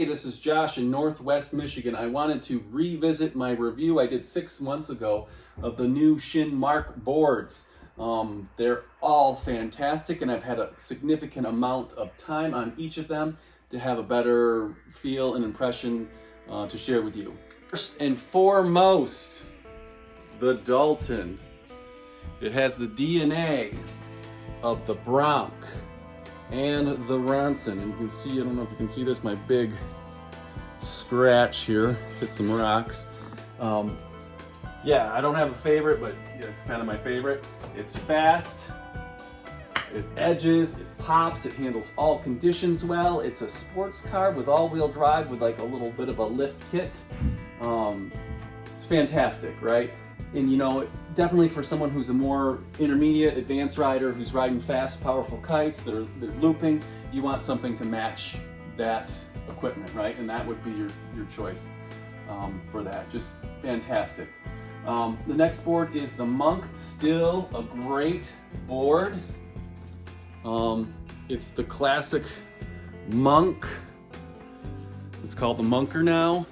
Hey, this is Josh in Northwest Michigan. I wanted to revisit my review I did 6 months ago of the new SHINNmark boards. They're all fantastic, and I've had a significant amount of time on each of them to have a better feel and impression to share with you. First and foremost, the Dalton. It has the DNA of the Bronc and the Ronson. And you can see, I don't know if you can see this, my big scratch here, hit some rocks. Yeah, I don't have a favorite, but it's kind of my favorite. It's fast, it edges, it pops, it handles all conditions well. It's a sports car with all-wheel drive with like a little bit of a lift kit. It's fantastic, right? And you know, definitely for someone who's a more intermediate, advanced rider who's riding fast, powerful kites that are looping, you want something to match that equipment, right? And that would be your choice for that. Just fantastic. The next board is the Monk. Still a great board. It's the classic Monk. It's called the Monker now.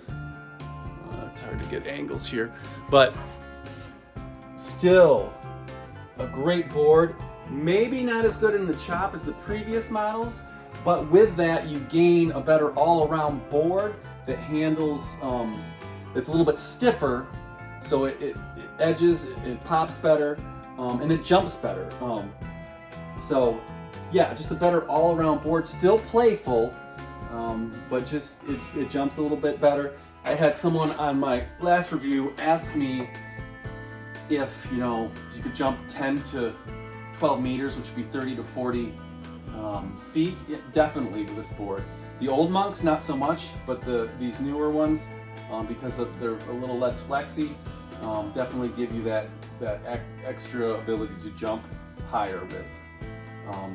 It's hard to get angles here, but still a great board. Maybe not as good in the chop as the previous models, but with that you gain a better all-around board that handles, it's a little bit stiffer, so it edges, it pops better, and it jumps better. So yeah, just a better all-around board. Still playful, but just it jumps a little bit better. I had someone on my last review ask me if you could jump 10 to 12 meters, which would be 30 to 40 feet. Yeah, definitely with this board. The old Monks, not so much, but these newer ones, because they're a little less flexy, definitely give you that extra ability to jump higher with.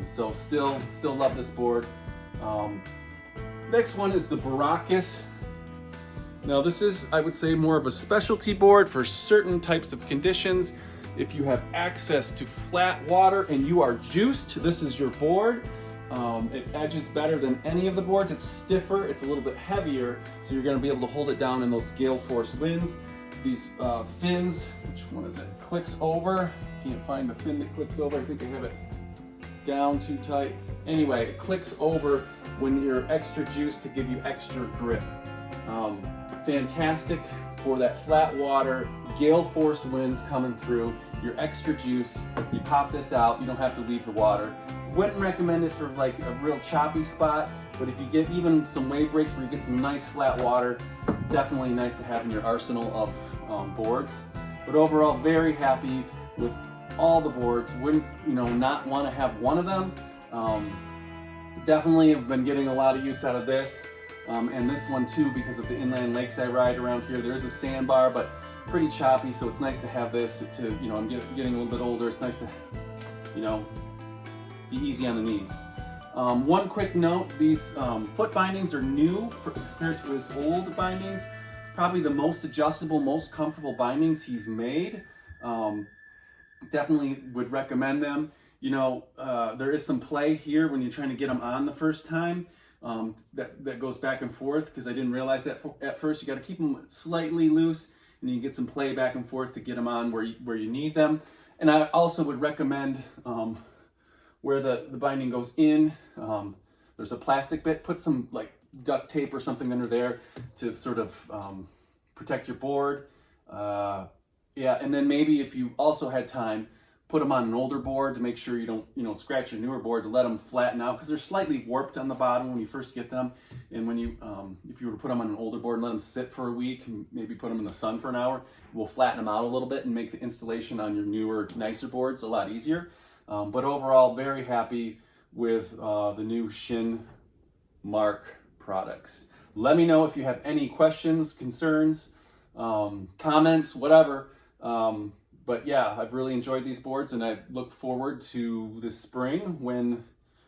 So still love this board. Next one is the Baracus. Now this is, I would say, more of a specialty board for certain types of conditions. If you have access to flat water and you are juiced, this is your board. It edges better than any of the boards. It's stiffer, it's a little bit heavier, so you're gonna be able to hold it down in those gale force winds. These fins, which one is it? Clicks over. Can't find the fin that clicks over. I think I have it down too tight. Anyway, it clicks over when you're extra juiced to give you extra grip. Fantastic for that flat water, gale force winds coming through, you're extra juice, you pop this out, you don't have to leave the water. Wouldn't recommend it for like a real choppy spot, but if you get even some wave breaks where you get some nice flat water, definitely nice to have in your arsenal of boards. But overall, very happy with all the boards. Wouldn't not want to have one of them. Definitely have been getting a lot of use out of this. And this one too, because of the inland lakes I ride around here. There is a sandbar, but pretty choppy, so it's nice to have this to, I'm getting a little bit older. It's nice to, be easy on the knees. One quick note, these foot bindings are new compared to his old bindings. Probably the most adjustable, most comfortable bindings he's made. Definitely would recommend them. There is some play here when you're trying to get them on the first time. That goes back and forth, because I didn't realize that at first. You got to keep them slightly loose, and you get some play back and forth to get them on where you need them. And I also would recommend where the binding goes in, there's a plastic bit. Put some like duct tape or something under there to sort of protect your board. Yeah, and then maybe if you also had time, put them on an older board to make sure you don't, scratch your newer board, to let them flatten out, because they're slightly warped on the bottom when you first get them. And when you, if you were to put them on an older board and let them sit for a week, and maybe put them in the sun for an hour, it will flatten them out a little bit and make the installation on your newer, nicer boards a lot easier. But overall, very happy with the new SHINNmark products. Let me know if you have any questions, concerns, comments, whatever. But yeah, I've really enjoyed these boards, and I look forward to the spring when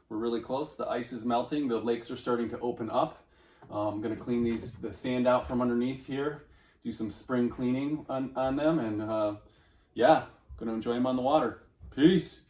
we're really close. The ice is melting, the lakes are starting to open up. I'm gonna clean the sand out from underneath here, do some spring cleaning on them, and yeah, gonna enjoy them on the water. Peace.